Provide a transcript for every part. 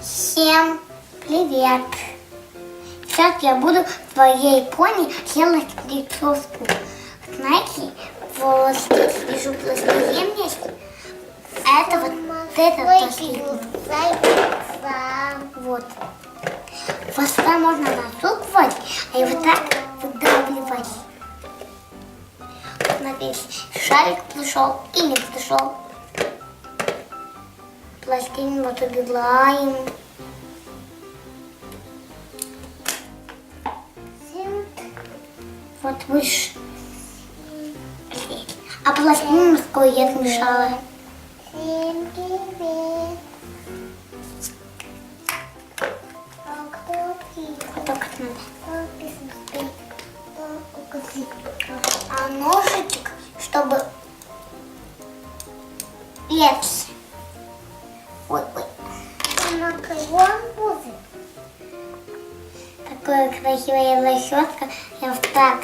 Всем привет! Сейчас я буду твоей пони делать прическу. Знаете, вот здесь вижу пластилин есть. А это вот этот пластилин. Вот. Хвоста можно насупывать, а его так выдавливать. Смотри, шарик пришел и не пришел. Пластилин вот убираем. Вот выше. А пластилин мужской я отмешала. Вот так надо. А ножичек, чтобы легче. Ой. Такая красивая лощетка. Я вот так.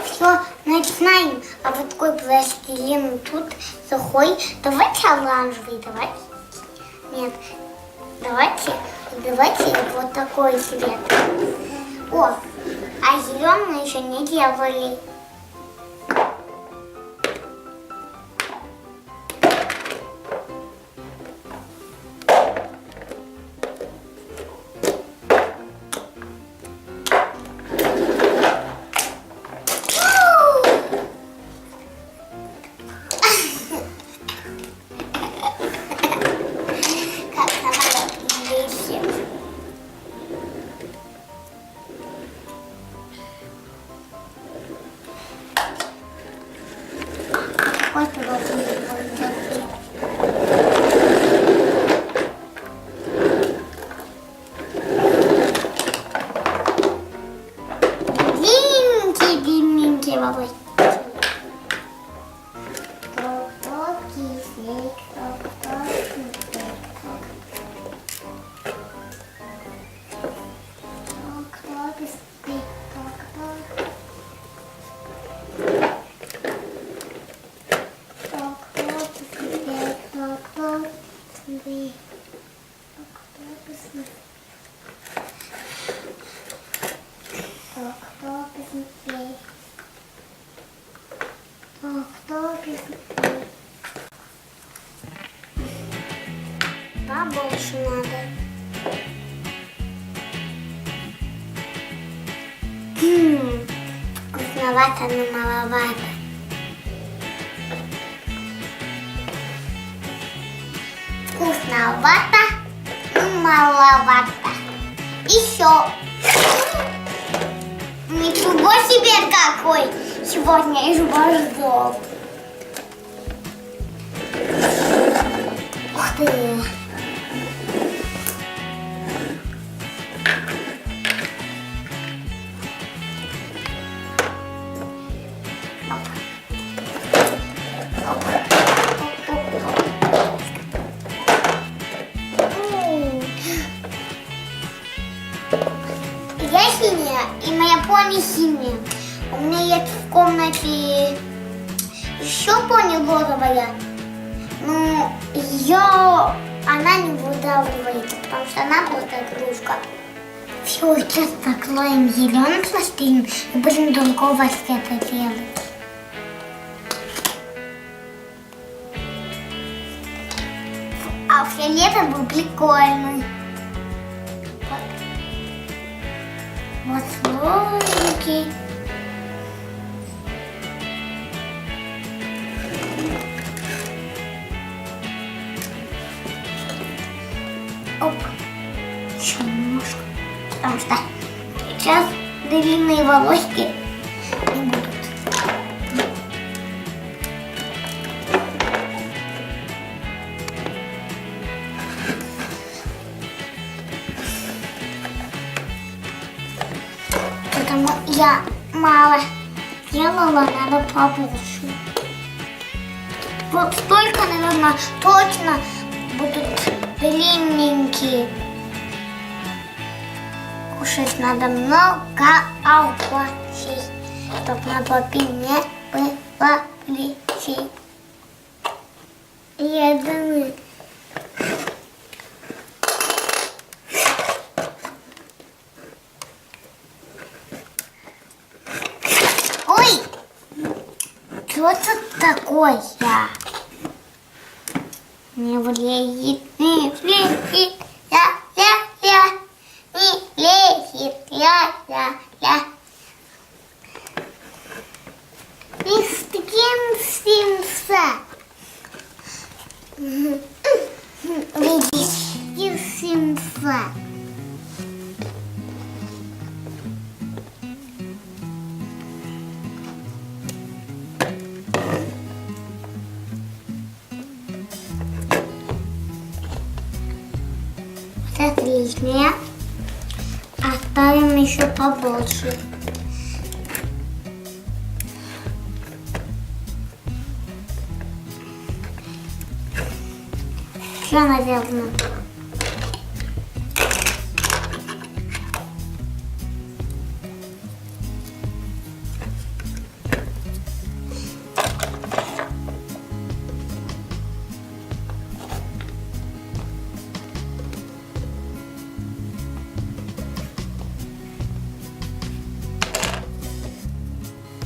Все, начинаем. А вот такой пластилин тут сухой. Давайте оранжевый, давайте. Нет, давайте вот такой цвет. О, а зеленый еще не делали. Ой, длинненькие волосы. Побольше надо. Вкусновато, но маловато. Вкусновато, но маловато. Еще. Ничего себе какой сегодня изображен. Ух ты. Я синяя, и моя пони синяя. У меня есть в комнате еще пони розовая. Но она не выдавливается, потому что она просто игрушка. Все, сейчас закроем зеленый пластилин и будем другого цвета делать. А фиолетовый был прикольный. Вот слоики. Оп. Еще немножко. Потому что сейчас длинные волоски не будут. Потому я мало делала, надо побольше. Вот столько, наверное, точно будут длинненькие. Кушать надо много овощей, чтобы на попе не было плечей. Я думаю. Ой! Что это такое? Не влезет, не влезет, ля-ля-ля, не влезет, ля-ля-ля. И скинемся. Видишь, скинемся. Вот это лишнее. Оставим еще побольше. Все, наверное.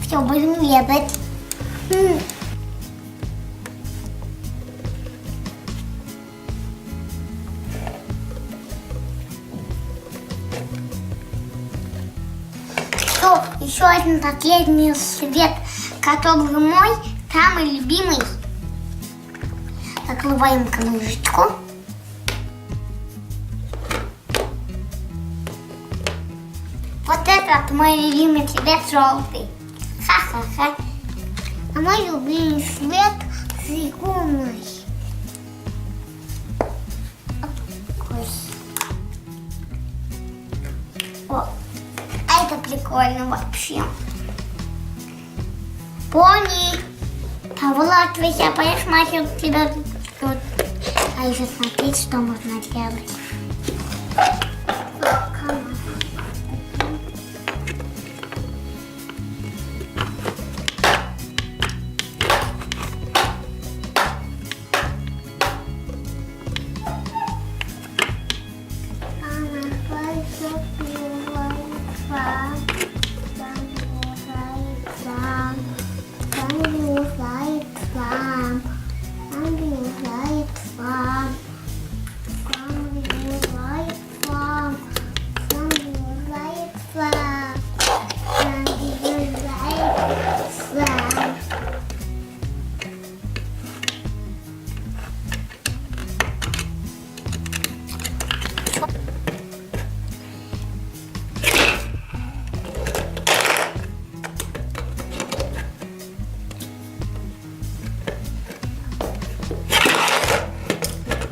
Все, будем резать. Все, еще один последний совет, который мой самый любимый. Закрываем крышечку. Вот этот мой любимый цвет желтый. Ха-ха-ха. А мой любимый цвет зеленый. О, а это прикольно вообще. Пони, а Влад, ты сейчас посмотрел тебя тут. А еще смотреть, что можно делать.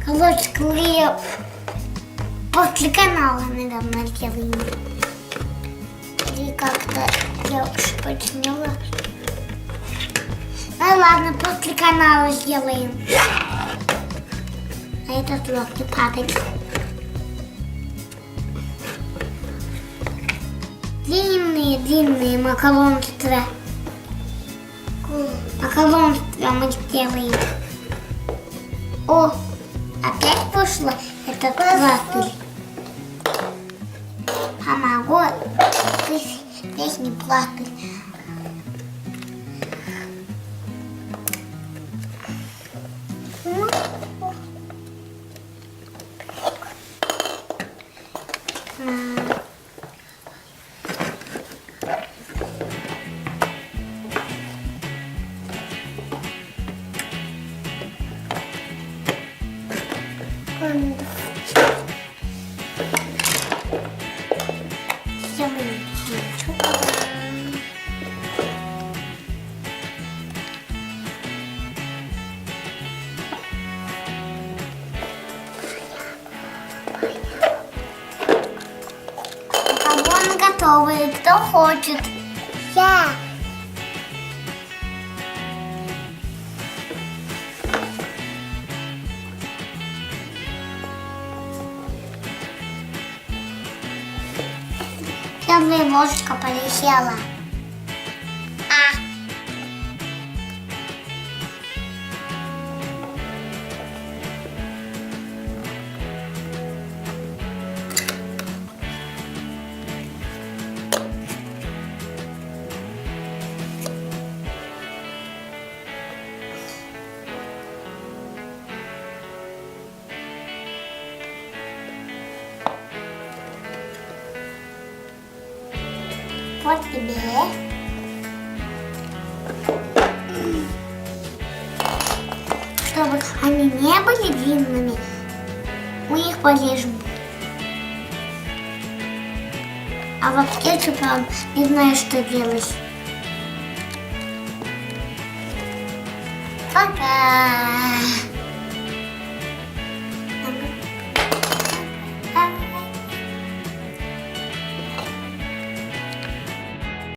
Короче, клею после канала, наверное, делаем. Или как-то я уж починила. Ну ладно, после канала сделаем. А этот легкий падает. Длинные макаронки туда. Макаронки туда мы сделаем. О! Опять пошло этот пластырь. Помогу. Здесь не пластырь. Макароны готовы. Кто хочет? Я. Первая ложечка полетела. Вот тебе. Чтобы они не были длинными, мы их порежем. А вот кетчупом не знаю, что делать. Пока!